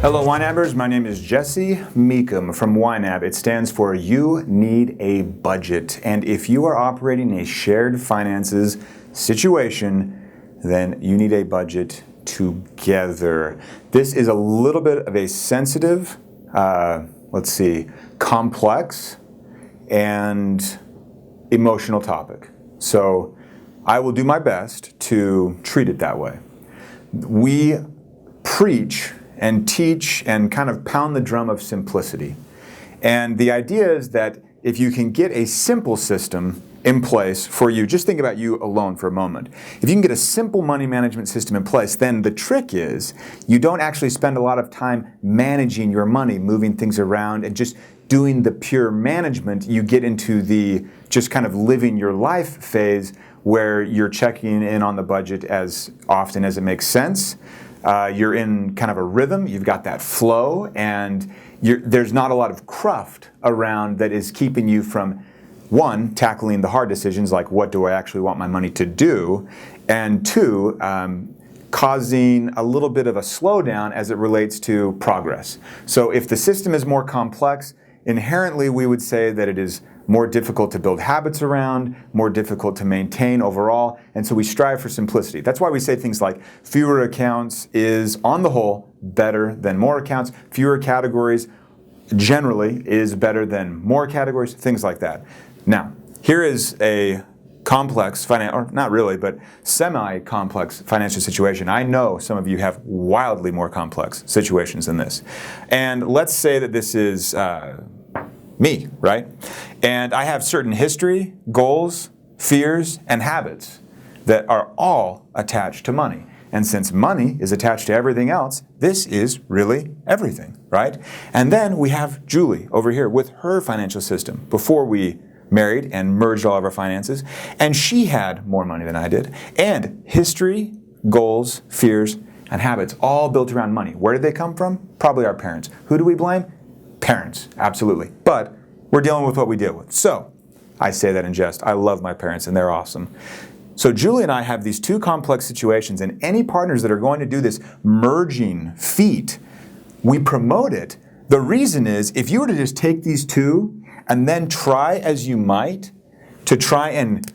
Hello YNABers, my name is Jesse Meekum from YNAB. It stands for You Need a Budget. And if you are operating a shared finances situation, then you need a budget together. This is a little bit of a sensitive, complex and emotional topic. So I will do my best to treat it that way. We preach and teach and kind of pound the drum of simplicity. And the idea is that if you can get a simple system in place for you, just think about you alone for a moment. If you can get a simple money management system in place, then the trick is you don't actually spend a lot of time managing your money, moving things around and just doing the pure management. You get into the just kind of living your life phase where you're checking in on the budget as often as it makes sense. You're in kind of a rhythm, you've got that flow, and there's not a lot of cruft around that is keeping you from, one, tackling the hard decisions like what do I actually want my money to do, and two, causing a little bit of a slowdown as it relates to progress. So if the system is more complex, inherently we would say that it is more difficult to build habits around, more difficult to maintain overall, and so we strive for simplicity. That's why we say things like fewer accounts is, on the whole, better than more accounts. Fewer categories generally is better than more categories, things like that. Now, here is a complex, or not really, but semi-complex financial situation. I know some of you have wildly more complex situations than this. And let's say that this is me, right? And I have certain history, goals, fears, and habits that are all attached to money. And since money is attached to everything else, this is really everything, right? And then we have Julie over here with her financial system before we married and merged all of our finances. And she had more money than I did. And history, goals, fears, and habits all built around money. Where did they come from? Probably our parents. Who do we blame? Parents, absolutely. But we're dealing with what we deal with. So, I say that in jest. I love my parents and they're awesome. So Julie and I have these two complex situations, and any partners that are going to do this merging feat, we promote it. The reason is, if you were to just take these two and then try as you might to try and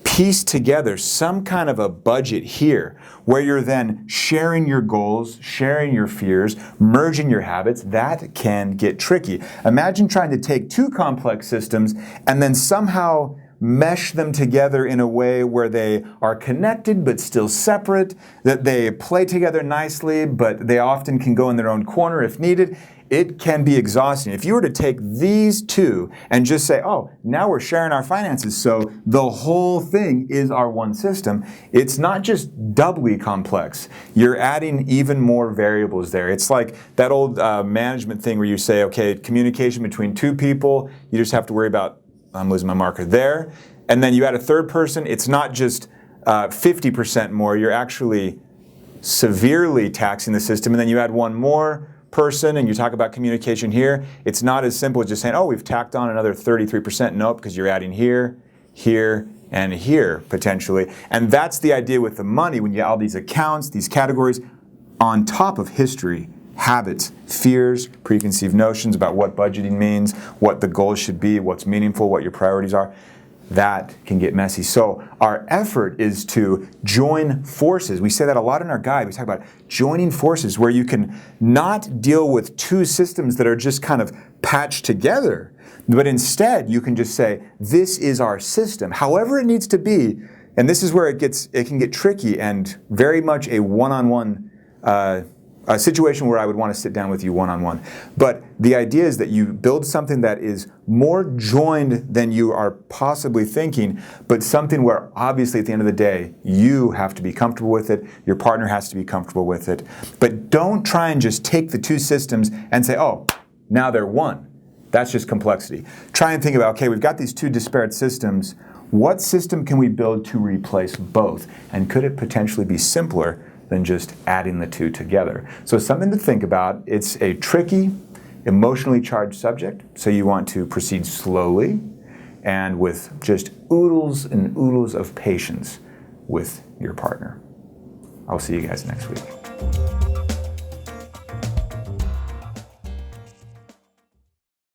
piece together some kind of a budget here where you're then sharing your goals, sharing your fears, merging your habits, that can get tricky. Imagine trying to take two complex systems and then somehow mesh them together in a way where they are connected but still separate, that they play together nicely but they often can go in their own corner if needed. It can be exhausting. If you were to take these two and just say, oh, now we're sharing our finances, so the whole thing is our one system, it's not just doubly complex. You're adding even more variables there. It's like that old management thing where you say, okay, communication between two people, you just have to worry about, I'm losing my marker there, and then you add a third person, it's not just 50% more, you're actually severely taxing the system, and then you add one more person and you talk about communication here, it's not as simple as just saying, oh, we've tacked on another 33%. Nope, because you're adding here, here, and here potentially. And that's the idea with the money when you add all these accounts, these categories, on top of history, habits, fears, preconceived notions about what budgeting means, what the goals should be, what's meaningful, what your priorities are. That can get messy. So our effort is to join forces. We say that a lot in our guide. We talk about joining forces where you can not deal with two systems that are just kind of patched together, but instead you can just say, this is our system, however it needs to be. And this is where it can get tricky and very much a one-on-one a situation where I would want to sit down with you one-on-one. But the idea is that you build something that is more joined than you are possibly thinking, but something where obviously at the end of the day, you have to be comfortable with it, your partner has to be comfortable with it. But don't try and just take the two systems and say, oh, now they're one. That's just complexity. Try and think about, okay, we've got these two disparate systems. What system can we build to replace both? And could it potentially be simpler than just adding the two together? So something to think about. It's a tricky, emotionally charged subject, so you want to proceed slowly and with just oodles and oodles of patience with your partner. I'll see you guys next week.